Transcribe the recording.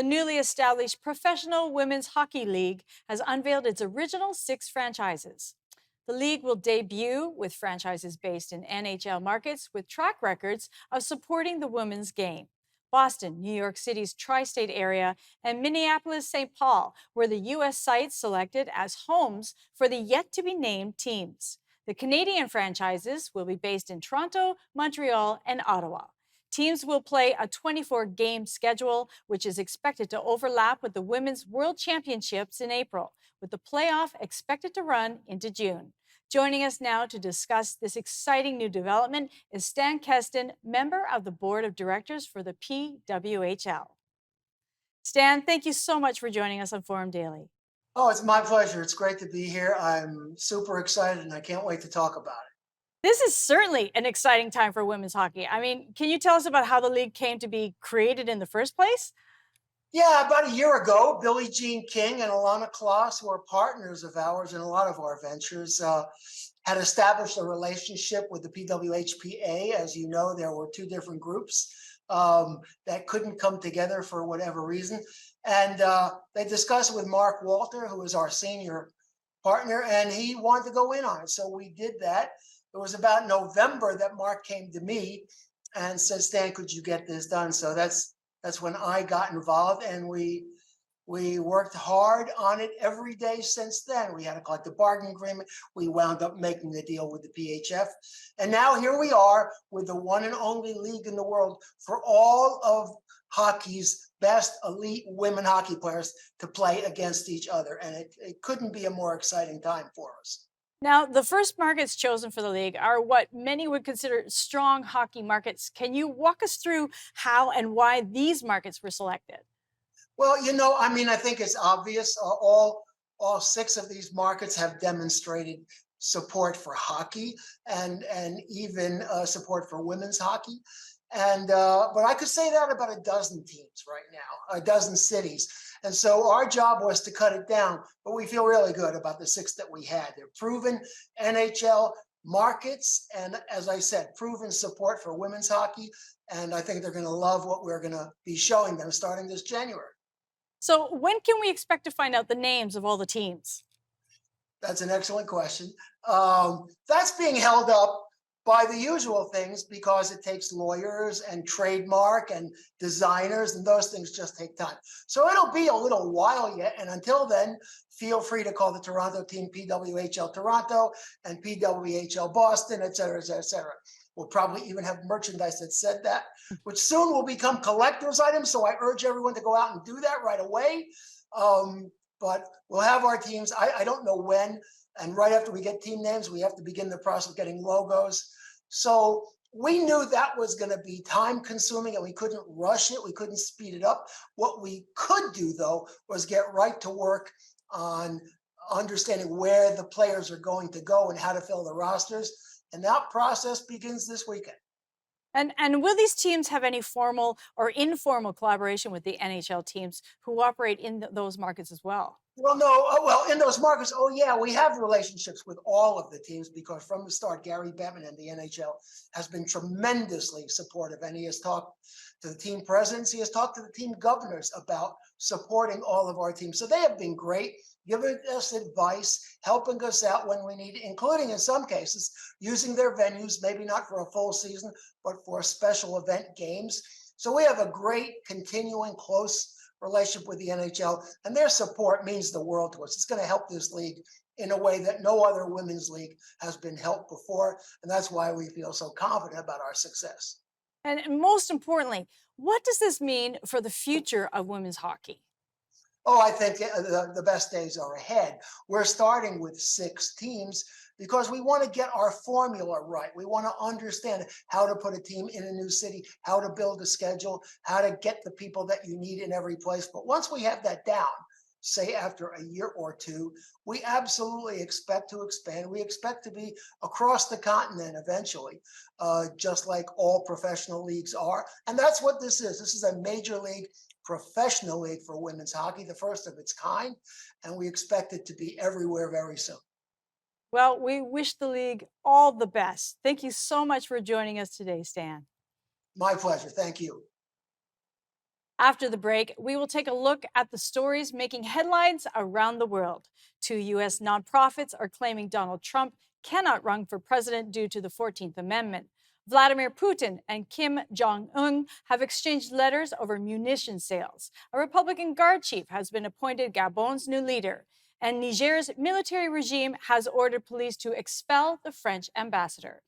The newly established Professional Women's Hockey League has unveiled its original 6 franchises. The league will debut with franchises based in NHL markets with track records of supporting the women's game. Boston, New York City's tri state area, and Minneapolis, St. Paul were the U.S. sites selected as homes for the yet to be named teams. The Canadian franchises will be based in Toronto, Montreal, and Ottawa. Teams will play a 24-game schedule, which is expected to overlap with the Women's World Championships in April, with the playoff expected to run into June. Joining us now to discuss this exciting new development is Stan Kasten, member of the Board of Directors for the PWHL. Stan, thank you so much for joining us on Forum Daily. Oh, it's my pleasure. It's great to be here. I'm super excited and I can't wait to talk about it. This is certainly an exciting time for women's hockey. I mean, can you tell us about how the league came to be created in the first place? Yeah, about a year ago, Billie Jean King and Alana Kloss, who are partners of ours in a lot of our ventures, had established a relationship with the PWHPA. As you know, there were 2 different groups that couldn't come together for whatever reason. And they discussed with Mark Walter, who is our senior partner, and he wanted to go in on it. So we did that. It was about November that Mark came to me and said, Stan, could you get this done? So that's when I got involved, and we worked hard on it every day since then. We had a collective bargaining agreement. We wound up making the deal with the PHF. And now here we are with the one and only league in the world for all of hockey's best elite women hockey players to play against each other. And it couldn't be a more exciting time for us. Now, the first markets chosen for the league are what many would consider strong hockey markets. Can you walk us through how and why these markets were selected? Well, I think it's obvious. All 6 of these markets have demonstrated support for hockey and even support for women's hockey. And but I could say that about a dozen teams right now, a dozen cities. And so our job was to cut it down, but we feel really good about the 6 that we had. They're proven NHL markets, and as I said, proven support for women's hockey. And I think they're going to love what we're going to be showing them starting this January. So, when can we expect to find out the names of all the teams? That's an excellent question. That's being held up by the usual things because it takes lawyers and trademark and designers, and those things just take time. So it'll be a little while yet. And until then, feel free to call the Toronto team PWHL Toronto and PWHL Boston, et cetera, et cetera, et cetera. We'll probably even have merchandise that said that, which soon will become collector's items. So I urge everyone to go out and do that right away. But we'll have our teams. I don't know when. And right after we get team names, we have to begin the process of getting logos. So we knew that was going to be time consuming and we couldn't rush it. We couldn't speed it up. What we could do, though, was get right to work on understanding where the players are going to go and how to fill the rosters. And that process begins this weekend. And will these teams have any formal or informal collaboration with the NHL teams who operate in those markets as well? Well, no. Well, in those markets, yeah, we have relationships with all of the teams because from the start, Gary Bettman and the NHL has been tremendously supportive, and he has talked to the team presidents, he has talked to the team governors about supporting all of our teams. So they have been great, giving us advice, helping us out when we need, including in some cases using their venues, maybe not for a full season, but for special event games. So we have a great continuing close relationship with the NHL, and their support means the world to us. It's going to help this league in a way that no other women's league has been helped before, and that's why we feel so confident about our success. And most importantly, what does this mean for the future of women's hockey? Oh, I think the best days are ahead. We're starting with 6 teams because we want to get our formula right. We want to understand how to put a team in a new city, how to build a schedule, how to get the people that you need in every place. But once we have that down, say after a year or 2, we absolutely expect to expand. We expect to be across the continent eventually, just like all professional leagues are. And that's what this is. This is a major league professional league for women's hockey, the first of its kind, and we expect it to be everywhere very soon. Well, we wish the league all the best. Thank you so much for joining us today, Stan. My pleasure. Thank you. After the break, we will take a look at the stories making headlines around the world. 2 U.S. nonprofits are claiming Donald Trump cannot run for president due to the 14th Amendment. Vladimir Putin and Kim Jong-un have exchanged letters over munition sales. A Republican Guard chief has been appointed Gabon's new leader. And Niger's military regime has ordered police to expel the French ambassador.